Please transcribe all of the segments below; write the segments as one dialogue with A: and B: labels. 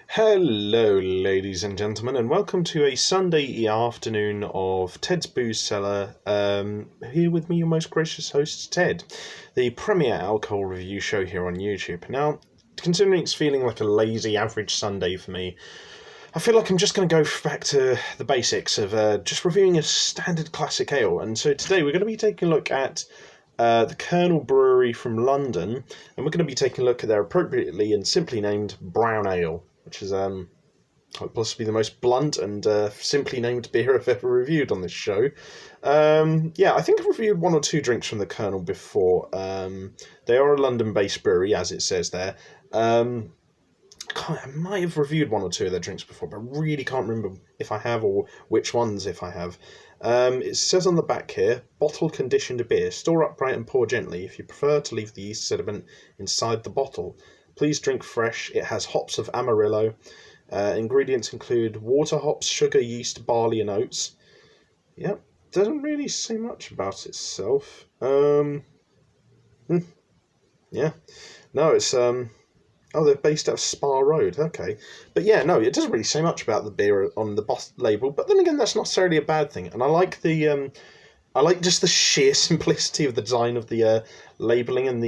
A: Hello, ladies and gentlemen, and welcome to a Sunday afternoon of Ted's Booze Cellar. Here with me, your most gracious host, Ted, the premier alcohol review show here on YouTube. Now, considering it's feeling like a lazy, average Sunday for me, I feel like I'm just going to go back to the basics of just reviewing a standard classic ale. And so today we're going to be taking a look at the Kernel Brewery from London, and we're going to be taking a look at their appropriately and simply named Brown Ale, which is possibly the most blunt and simply named beer I've ever reviewed on this show. I think I've reviewed one or two drinks from the Kernel before. They are a London-based brewery, as it says there. I might have reviewed one or two of their drinks before, but I really can't remember if I have or which ones if I have. It says on the back here, bottle conditioned beer. Store upright and pour gently. If you prefer to leave the yeast sediment inside the bottle, please drink fresh. It has hops of Amarillo. Ingredients include water, hops, sugar, yeast, barley, and oats. Yep, doesn't really say much about itself. Yeah, no, it's Oh, they're based out of Spa Road. Okay, but yeah, no, it doesn't really say much about the beer on the label. But then again, that's not necessarily a bad thing. And I like I like just the sheer simplicity of the design of the labeling and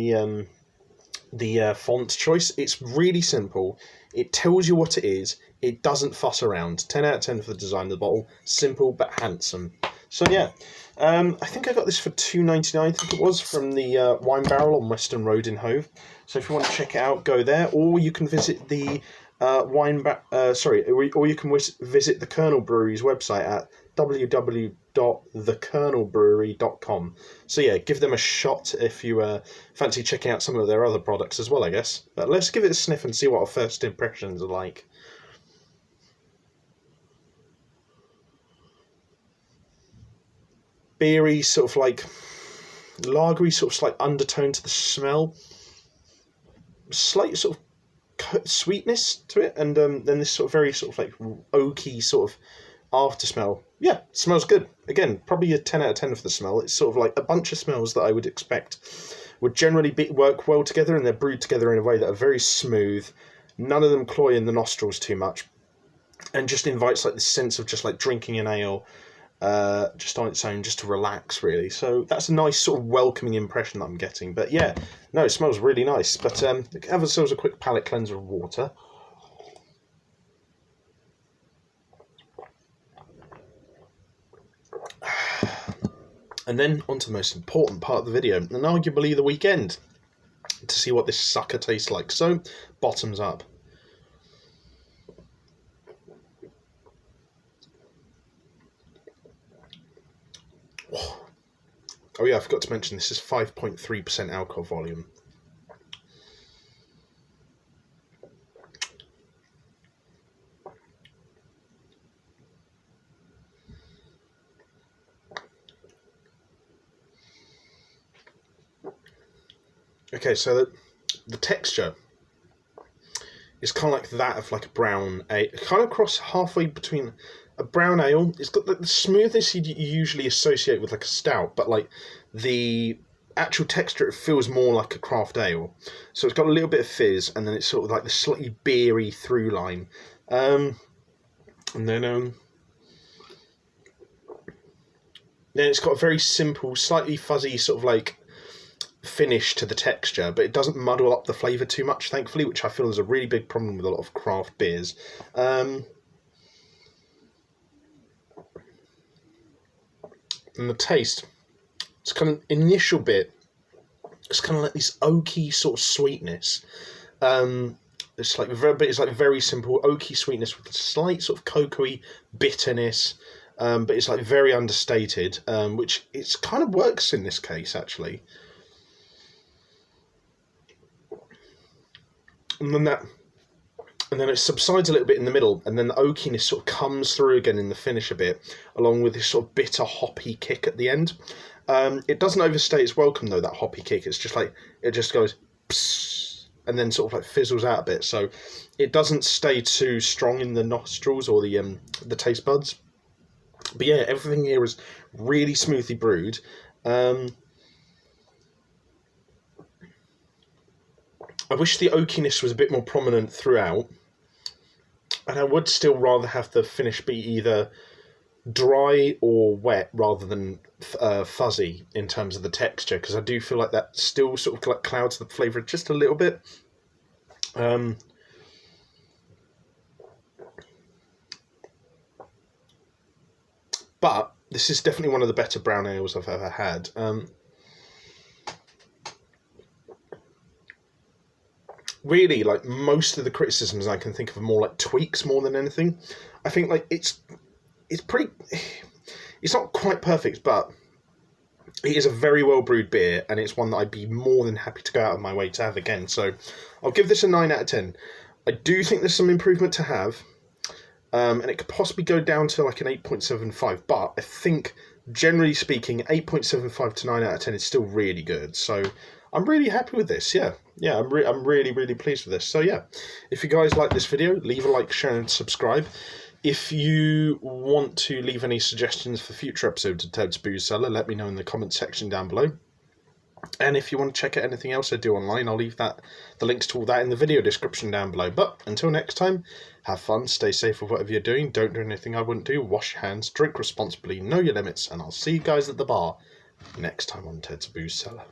A: the font choice. It's really simple. It tells you what it is. It doesn't fuss around. 10 out of 10 for the design of the bottle. Simple but handsome. So yeah, I think I got this for $2.99. I think it was from the Wine Barrel on Western Road in Hove. So if you want to check it out, go there, or you can visit the or you can visit the Kernel Brewery's website at www.thekernelbrewery.com. So yeah, give them a shot if you fancy checking out some of their other products as well, I guess. But let's give it a sniff and see what our first impressions are like. Beery, sort of like lagery, sort of slight undertone to the smell. Slight sort of sweetness to it, and then this sort of very sort of like oaky sort of after smell. Yeah, smells good. Again, probably a 10 out of 10 for the smell. It's sort of like a bunch of smells that I would expect would generally work well together, and they're brewed together in a way that are very smooth. None of them cloy in the nostrils too much, and just invites like this sense of just like drinking an ale just on its own, just to relax, really. So that's a nice sort of welcoming impression that I'm getting. But yeah, no, it smells really nice. But have ourselves a quick palate cleanser of water. And then on to the most important part of the video, and arguably the weekend, to see what this sucker tastes like. So, bottoms up. Oh yeah, I forgot to mention this is 5.3% alcohol volume. Okay, so the texture is kind of like that of like a brown ale, kind of cross halfway between a brown ale. It's got the smoothness you usually associate with like a stout, but like the actual texture, it feels more like a craft ale. So it's got a little bit of fizz, and then it's sort of like the slightly beery through line. And then it's got a very simple, slightly fuzzy sort of like finish to the texture, but it doesn't muddle up the flavour too much, thankfully, which I feel is a really big problem with a lot of craft beers. And the taste, it's kind of initial bit, it's kind of like this oaky sort of sweetness. It's like very simple oaky sweetness with a slight sort of cocoa-y bitterness, but it's like very understated, which it's kind of works in this case actually. And then it subsides a little bit in the middle, and then the oakiness sort of comes through again in the finish a bit, along with this sort of bitter hoppy kick at the end. It doesn't overstay its welcome though, that hoppy kick. It's just like, it just goes psst, and then sort of like fizzles out a bit. So it doesn't stay too strong in the nostrils or the taste buds. But yeah, everything here is really smoothly brewed. I wish the oakiness was a bit more prominent throughout. And I would still rather have the finish be either dry or wet rather than fuzzy in terms of the texture, because I do feel like that still sort of like clouds the flavour just a little bit. But this is definitely one of the better brown ales I've ever had. Really, like, most of the criticisms I can think of are more like tweaks more than anything. I think like it's pretty. It's not quite perfect, but it is a very well brewed beer, and it's one that I'd be more than happy to go out of my way to have again. So I'll give this a 9 out of 10. I do think there's some improvement to have, and it could possibly go down to like an 8.75. But I think, generally speaking, 8.75 to 9 out of 10 is still really good. So I'm really happy with this. Yeah, I'm really pleased with this. So yeah, if you guys like this video, leave a like, share, and subscribe. If you want to leave any suggestions for future episodes of Ted's Booze Cellar, let me know in the comments section down below. And if you want to check out anything else I do online, I'll leave the links to all that in the video description down below. But until next time, have fun, stay safe with whatever you're doing, don't do anything I wouldn't do, wash your hands, drink responsibly, know your limits, and I'll see you guys at the bar next time on Ted's Booze Cellar.